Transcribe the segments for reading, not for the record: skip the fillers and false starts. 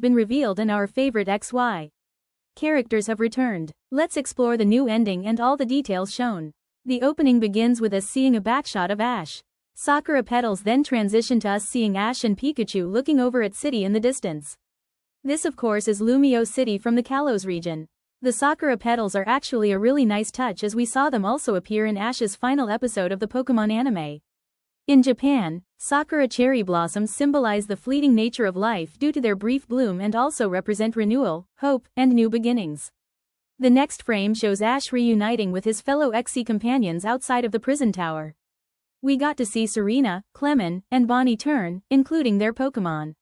been revealed and our favorite XY characters have returned. Let's explore the new ending and all the details shown. The opening begins with us seeing a backshot of Ash. Sakura petals then transition to us seeing Ash and Pikachu looking over at City in the distance. This of course is Lumio City from the Kalos region. The Sakura petals are actually a really nice touch as we saw them also appear in Ash's final episode of the Pokémon anime. In Japan, Sakura cherry blossoms symbolize the fleeting nature of life due to their brief bloom and also represent renewal, hope, and new beginnings. The next frame shows Ash reuniting with his fellow XY companions outside of the prison tower. We got to see Serena, Clemont, and Bonnie turn, including their Pokémon.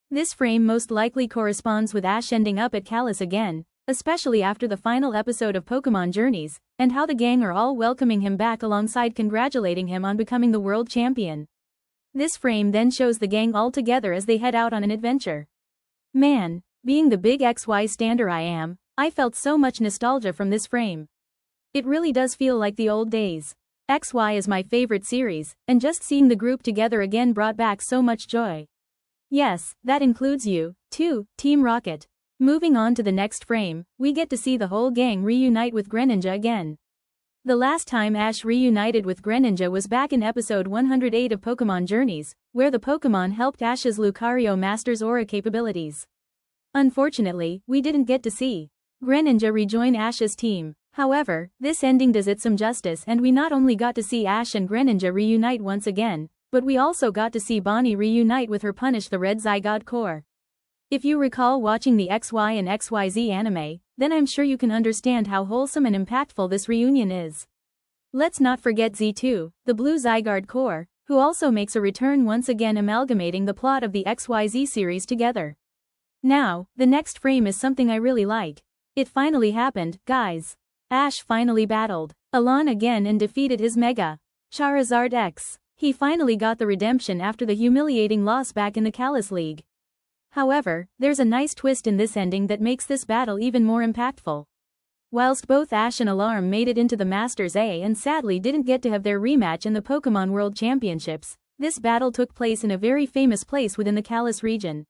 This frame most likely corresponds with Ash ending up at Kalos again, especially after the final episode of Pokémon Journeys, and how the gang are all welcoming him back alongside congratulating him on becoming the world champion. This frame then shows the gang all together as they head out on an adventure. Man, being the big XY stander I am, I felt so much nostalgia from this frame. It really does feel like the old days. XY is my favorite series, and just seeing the group together again brought back so much joy. Yes, that includes you, too, Team Rocket. Moving on to the next frame, we get to see the whole gang reunite with Greninja again. The last time Ash reunited with Greninja was back in episode 108 of Pokémon Journeys, where the Pokémon helped Ash's Lucario master's aura capabilities. Unfortunately, we didn't get to see Greninja rejoin Ash's team. However, this ending does it some justice and we not only got to see Ash and Greninja reunite once again, but we also got to see Bonnie reunite with her Punish the Red Zygarde core. If you recall watching the XY and XYZ anime, then I'm sure you can understand how wholesome and impactful this reunion is. Let's not forget Z2, the Blue Zygarde core, who also makes a return once again amalgamating the plot of the XYZ series together. Now, the next frame is something I really like. It finally happened, guys. Ash finally battled Alain again and defeated his Mega Charizard X. He finally got the redemption after the humiliating loss back in the Kalos League. However, there's a nice twist in this ending that makes this battle even more impactful. Whilst both Ash and Alain made it into the Masters A and sadly didn't get to have their rematch in the Pokémon World Championships, this battle took place in a very famous place within the Kalos region.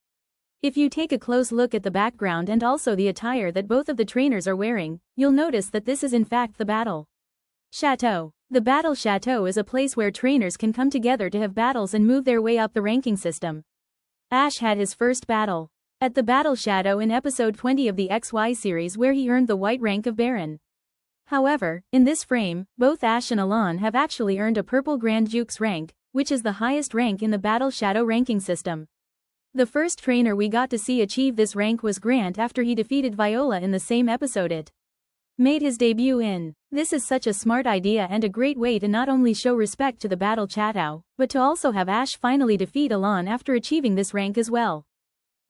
If you take a close look at the background and also the attire that both of the trainers are wearing, you'll notice that this is in fact the Battle Chateau. The Battle Chateau is a place where trainers can come together to have battles and move their way up the ranking system. Ash had his first battle at the Battle Chateau in episode 20 of the XY series where he earned the white rank of Baron. However, in this frame, both Ash and Alain have actually earned a Purple Grand Duke's rank, which is the highest rank in the Battle Chateau ranking system. The first trainer we got to see achieve this rank was Grant after he defeated Viola in the same episode it made his debut in. This is such a smart idea and a great way to not only show respect to the Battle Chateau, but to also have Ash finally defeat Alain after achieving this rank as well.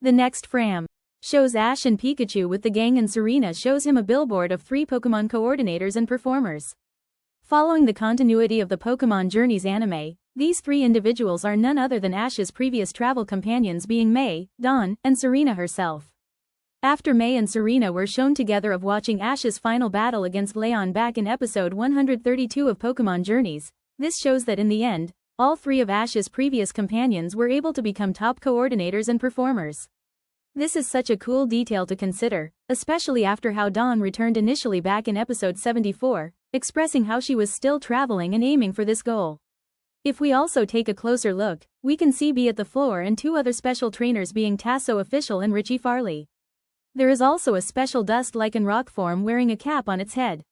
The next frame shows Ash and Pikachu with the gang and Serena shows him a billboard of 3 Pokémon coordinators and performers. Following the continuity of the Pokémon Journeys anime, these 3 individuals are none other than Ash's previous travel companions being May, Dawn, and Serena herself. After May and Serena were shown together of watching Ash's final battle against Leon back in episode 132 of Pokémon Journeys, this shows that in the end, all 3 of Ash's previous companions were able to become top coordinators and performers. This is such a cool detail to consider, especially after how Dawn returned initially back in episode 74, expressing how she was still traveling and aiming for this goal. If we also take a closer look, we can see Bee at the floor and 2 other special trainers being Tasso Official and Richie Farley. There is also a special dust-like rock form wearing a cap on its head.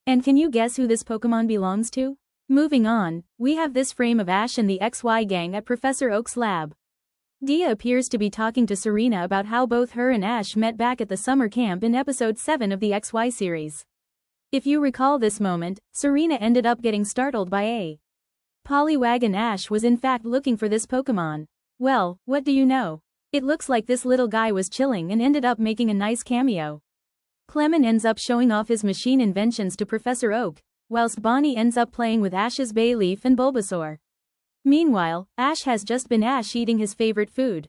And can you guess who this Pokémon belongs to? Moving on, we have this frame of Ash and the XY gang at Professor Oak's lab. Dia appears to be talking to Serena about how both her and Ash met back at the summer camp in episode 7 of the XY series. If you recall this moment, Serena ended up getting startled by a Poliwag. Ash was in fact looking for this Pokémon. Well, what do you know? It looks like this little guy was chilling and ended up making a nice cameo. Clemont ends up showing off his machine inventions to Professor Oak, whilst Bonnie ends up playing with Ash's Bayleaf and Bulbasaur. Meanwhile, Ash has just been Ash eating his favorite food.